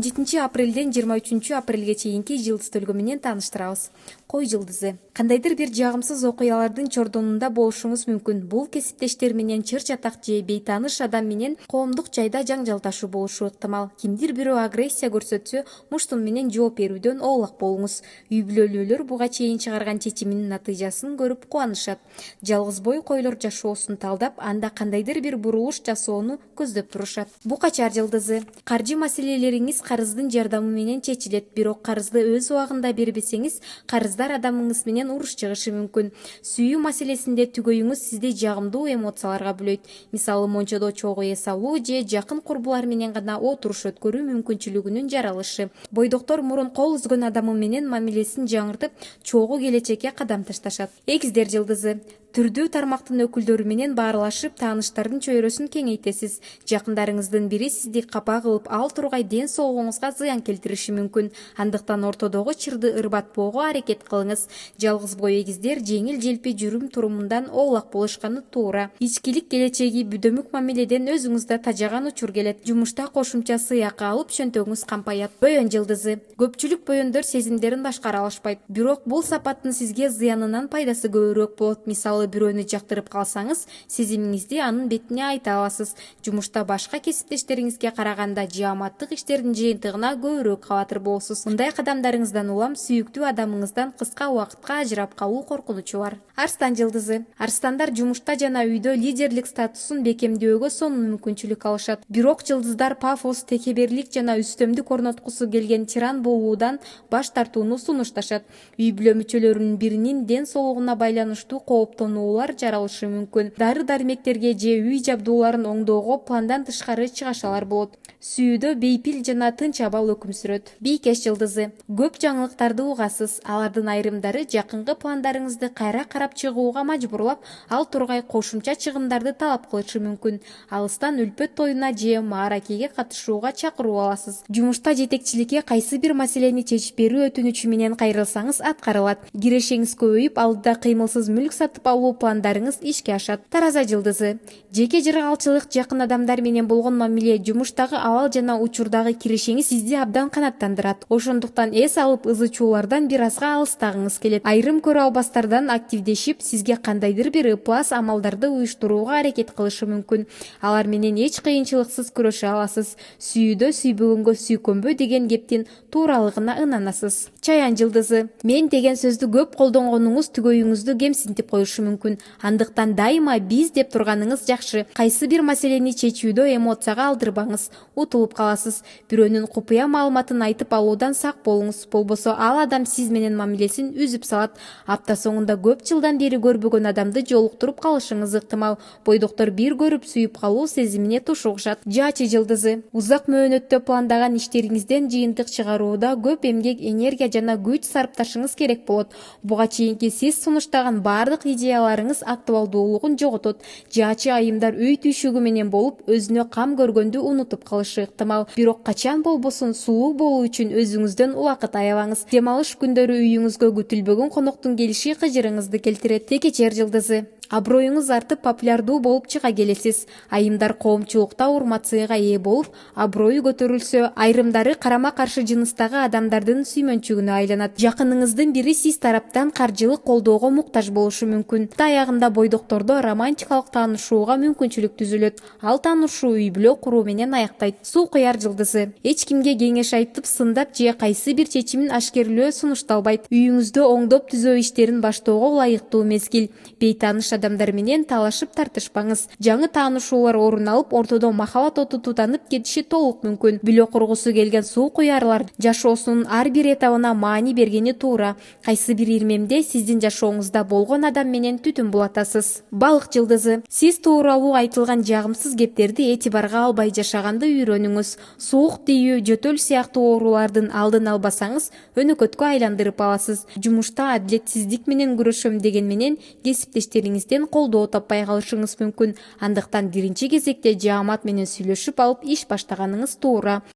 7-апрелден 23-апрелге чейинки жылдыз төлгө менен тааныштырабыз. Кой жылдызы. Кандайдыр бир жагымсыз окуялардын чордонунда болушуңуз мүмкүн. Бул кесиптештер менен чыр чатак же бейтааныш адам менен коомдук жайда жаңжалташуу болушу ыктымал. Кимдир бирөө агрессия көрсөтсө, муштун менен жооп берүүдөн оолак болуңуз. Үй бүлөлүүлөр буга чейин чыгарган чечиминин натыйжасын көрүп кубанышат. Жалгыз бой койлор жашоосун талдап, анда кандайдыр бир бурулуш жасоону көздөп турушат. Букачар жылдызы. Каржы маселелериңиз карыздын жардамы менен чечилет, бирок карызды өз убагында бербесеңиз, карыздар адамыңыз менен уруш чыгышы мүмкүн. Сүйүү маселесинде түгөйүңүз сизди жагымдуу эмоцияларга бөлөйт. Мисалы, мончодо чогуу эс алуу же жакын курбулар менен гана отуруш өткөрүү мүмкүнчүлүгүнүн жаралышы. Бойдоктор мурун кол үзгөн адамы менен мамилесин жаңыртып, чогуу келечекке кадам ташташат. Эгиздер жылдызы. Түрдүү тармактын өкүлдөрү менен баарлашып, тааныштардын чөйрөсүн кеңейтесиз. Жакындарыңыздын бири сизди капа кылып, ал тургай ден соолугуңузга зыян келтириши мүмкүн. Андыктан ортодогу чырды ырбатпоого аракет кылыңыз. Жалгыз бой эгиздер жеңил-желпи жүрүм-турумундан оолак болушканы туура. Ичкилик келечеги бүдөмүк мамиледен өзүңүздө тажаган учур келет. Жумушта кошумча сыйакы алып, чөнтөгүңүз кампаят. Бөйөн жылдызы. Көпчүлүк бөйөндөр сезимдерин башкара алышпайт. Бирок бул сапаттын сизге зыянынан пайдасы көбүрөөк болот. Мисалы, бирөөнү жактырып калсаңыз, сезимиңизди анын бетине айта аласыз. Жумушта башка кесиптештериңизге караганда жааматтык иштердин жыйынтыгына көбүрөөк кабатыр болосуз. Мындай кадамдарыңыздан улам сүйүктүү адамыңыздан кыска убакытка ажырап калуу коркунучу бар. Арстан жылдызы. Арстандар жумушта жана үйдө лидерлик статусун бекемдөөгө сонун мүмкүнчүлүк алышат. Бирок жылдыздар пафос, текеберлик жана үстөмдүк орноткусу келген тиран болуудан баш тартууну сунушташат. Үй бүлө мүчөлөрүнүн биринин ден соолугуна байланыштуу кооптонуулар жаралышы мүмкүн. Дары-дармектерге же үй жабдууларын оңдоого пландан тышкары чыгашалар болот. Сүйүүдө бейпил жана тынч абал өкүм сүрөт. Бийкеш жылдызы. Көп жаңылыктарды угасыз. Алардын айрымдары жакынкы пландарыңызды кайра карап чыгууга мажбурлап, ал тургай кошумча чыгымдарды талап кылышы мүмкүн. Алыстан үлпөт тоюна же мааракеге катышууга чакыруу аласыз. Жумушта жетекчиликке кайсы бир маселени чечип берүү өтүнүчү менен кайрылсаңыз аткарылат. Кирешеңиз көбөйүп, алдыда кыймылсыз мүлк сатып алуу пландарыңыз ишке ашат. Тараза жылдызы. Жеке жыргалчылык, жакын адамдар менен болгон мамиле, жумуштагы абал жана учурдагы кирешеңиз сизди абдан канаттандырат. Ошондуктан эс алып, ызы чуулардан бир азга алыстагыңыз келет. Айрым көрө албастардан активдешип, сизге кандайдыр бир ыплас амалдарды уюштурууга аракет кылышы мүмкүн. Алар менен эч кыйынчылыксыз күрөшө аласыз. Сүйүүдө сүйбөгөнгө сүйкөнбө деген кептин тууралыгына ынанасыз. Чаян жылдызы. Мен деген сөздү көп колдонгонуңуз түгөйүңүздү кемсинтип коюшу мүмкүн. Андыктан дайыма биз деп турганыңыз жакшы. Кайсы бир маселени чечүүдө эмоцияга алдырбаңыз, утулуп каласыз. Бирөөнүн купуя маалыматын айтып алуудан сак болуңуз. Болбосо ал адам сиз менен мамилесин үзүп салат. Апта соңунда көп жылдан бери көрбөгөн адамды жолуктуруп калышыңыз ыктымал. Бойдоктор бир көрүп сүйүп калуу сезимине тушугушат. Жаачы жылдызы. Узак мөөнөттө пландаган иштериңизден жыйынтык чыгарууда көп эмгек, энергия жана күч сарпташыңыз керек болот. Буга чейинки сиз сунуштаган бардык идеяларыңыз актуалдуулугун жоготот. Жаачы айымдар үй түйшүгү менен болуп, өзүнө кам көргөндү унутуп калышы ыктымал. Бирок качан болбосун сулуу болуу үчүн өзүңүздөн убакыт аябаңыз. Дем алыш күндөрү үйүңүзгө күтүлбөгөн коноктун келиши кыжырыңызды келтирет. Текечер жылдызы. Аброюңуз артып, популярдуу болуп чыга келесиз. Айымдар коомчулукта урмат-сыйга ээ болуп, аброю көтөрүлсө, айрымдары карама-каршы жыныстагы адамдардын сүймөнчүгүнө айланат. Жакыныңыздын бири сиз тараптан каржылык колдоого муктаж болушу мүмкүн. Аягында бойдоктордо романтикалык таанышууга мүмкүнчүлүк түзүлөт. Ал таанышуу үй бүлө куруу менен аяктайт. Суу куяр жылдызы. Эч кимге кеңеш айтып, сындап же кайсы бир чечимин ашкерлөө сунушталбайт. Үйүңүздө оңдоп түзөө иштерин баштоого ылайыктуу мезгил. Бейтааныш адамдар менен талашып тартышпаңыз. Жаңы таанышуулар орун алып, ортодо махабат оту тутанып кетиши толук мүмкүн. Бүлө кургусу келген суу куярлар жашоосунун ар бир этабына маани бергени туура. Кайсы бир ирмемде сиздин жашооңузда болгон адам менен түтүн булатасыз. Балык жылдызы. Сиз тууралуу айтылган жагымсыз кептерди этибарга албай жашаганды үйрөнүңүз. Суук тийүү, жөтөл сыяктуу оорулардын алдын албасаңыз, өнөкөткө айландырып аласыз. Жумушта адилетсиздик менен күрөшөм деген менен кесиптештериңизден колдоо таппай калышыңыз мүмкүн. Андыктан биринчи кезекте жаамат менен сүйлөшүп алып иш баштаганыңыз туура.